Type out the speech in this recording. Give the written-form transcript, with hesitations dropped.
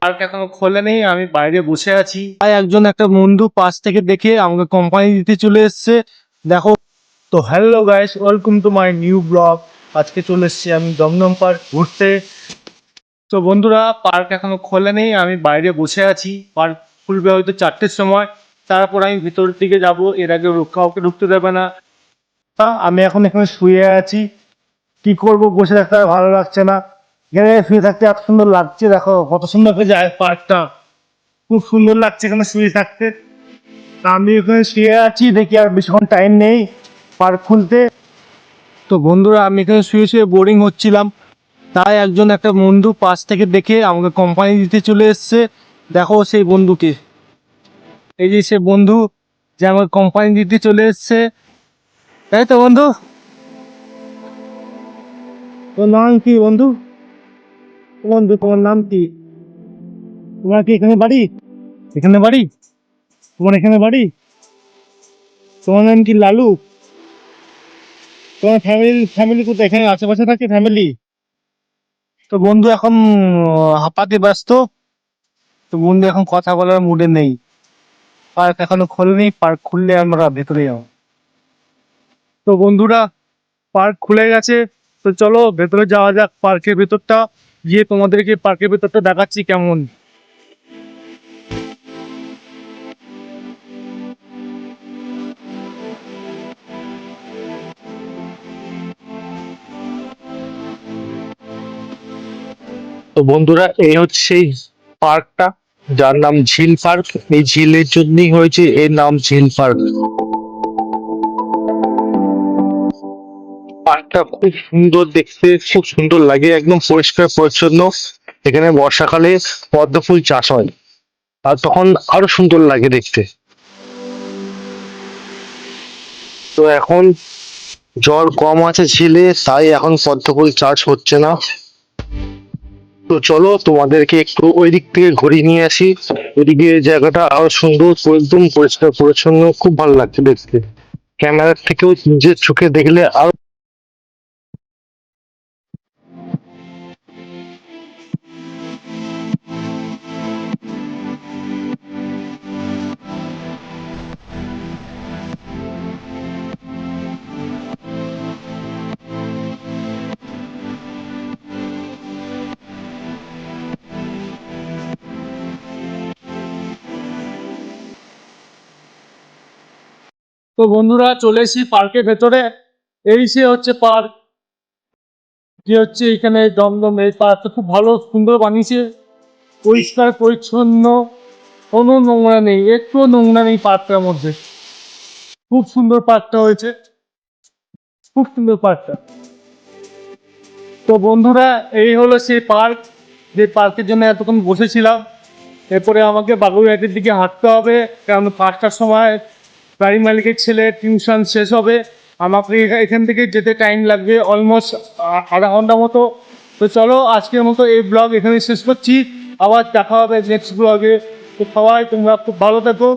Park এখনো খোলেনি, আমি বাইরে বসে আছি। তাই একজন একটা বন্ধু পাশ থেকে দেখে আমাকে কোম্পানি দিতে চলে এসছে। দেখো, তো hello guys, welcome to my new blog. আজকে চলে এসছি আমি দমদম পার্ক ঘুরতে। তো বন্ধুরা, পার্ক এখনো খোলেনি, আমি বাইরে বসে আছি। পার্ক খুলবে হয়তো 4টের সময়, তারপর আমি ভিতরের দিকে যাব। এর আগে কাউকে ঢুকতে দেবে না। আমি এখন এখানে শুয়ে আছি। কি করব, বসে থাকতে আর ভালো লাগছে না। এখানে শুয়ে থাকতে এত সুন্দর লাগছে, দেখো কত সুন্দর করে যায় পার্কটা। খুব সুন্দর লাগছে এখানে শুয়ে থাকতে। তা আমি এখানে শুয়ে আছি, দেখি আর বেশিক্ষণ টাইম নেই পার্ক খুলতে। তো বন্ধুরা, আমি এখানে শুয়ে শুয়ে বোরিং হচ্ছিলাম। তাই একজন একটা বন্ধু পাশ থেকে দেখে আমাকে কোম্পানি দিতে চলে এসছে। দেখো সেই বন্ধুকে, এই যে সে বন্ধু যে আমাকে কোম্পানি দিতে চলে এসছে। তাই তো বন্ধু, তোর নাম কি বন্ধু? বন্ধু, তোমার নাম কি? তোমার কি এখানে বাড়ি? এখানে বাড়ি? তোমার এখানে বাড়ি? তোমার নাম কি লালু? তোমার ফ্যামিলি কোথায়? এখানে আশেপাশে থাকে ফ্যামিলি? তো বন্ধু এখন হাঁপাতে ব্যস্ত। তো বন্ধু এখন কথা বলার মুডে নেই। পার্ক এখনো খোলেনি, পার্ক খুললে আমরা ভেতরে যাবো। তো বন্ধুরা, পার্ক খুলে গেছে। তো চলো ভেতরে যাওয়া যাক। পার্কের ভেতরটা গিয়ে তোমাদেরকে পার্কের ভেতরটা দেখাচ্ছি কেমন। তো বন্ধুরা, এই হচ্ছে সেই পার্কটা, যার নাম ঝিল পার্ক। এই ঝিলের জন্যই হয়েছে এর নাম ঝিল পার্ক। পার্কটা খুব সুন্দর দেখতে, খুব সুন্দর লাগে, একদম পরিষ্কার পরিচ্ছন্ন। এখানে বর্ষাকালে পদ্ম ফুল চাষ হয়, আর তখন আরো সুন্দর লাগে দেখতে। তো এখন জল কম আছে ঝিলে, তাই এখন পদ্ম ফুল চাষ হচ্ছে না। তো চলো তোমাদেরকে একটু ওই দিক থেকে ঘুরিয়ে নিয়ে আসি। ওইদিকে জায়গাটা আরো সুন্দর, একদম পরিষ্কার পরিচ্ছন্ন, খুব ভালো লাগছে দেখতে। ক্যামেরার থেকেও নিজের চোখে দেখলে আরো। তো বন্ধুরা, চলে এসেছি পার্কের ভেতরে। এই সে হচ্ছে পার্ক, যে হচ্ছে এখানে দমদম। এই পার্কটা খুব ভালো সুন্দর বানিয়েছে, পরিষ্কার পরিচ্ছন্ন, কোনো নোংরা নেই, একটুও নোংরা নেই পার্কটার মধ্যে। খুব সুন্দর পার্কটা হয়েছে, খুব সুন্দর পার্কটা। তো বন্ধুরা, এই হলো সেই পার্ক, যে পার্কের জন্য এতক্ষণ বসেছিলাম। এরপরে আমাকে বাগুইহাটির দিকে হাঁটতে হবে, কারণ 5টার সময় বাড়ি মালিকের ছেলে টিউশন শেষ হবে। আমাকে এখান থেকে যেতে টাইম লাগবে অলমোস্ট আধা ঘন্টা মতো। তো চলো, আজকের মতো এই ব্লগ এখানে শেষ করছি। আবার দেখা হবে নেক্সট ব্লগে। তো সবাই তোমরা খুব ভালো থেকো।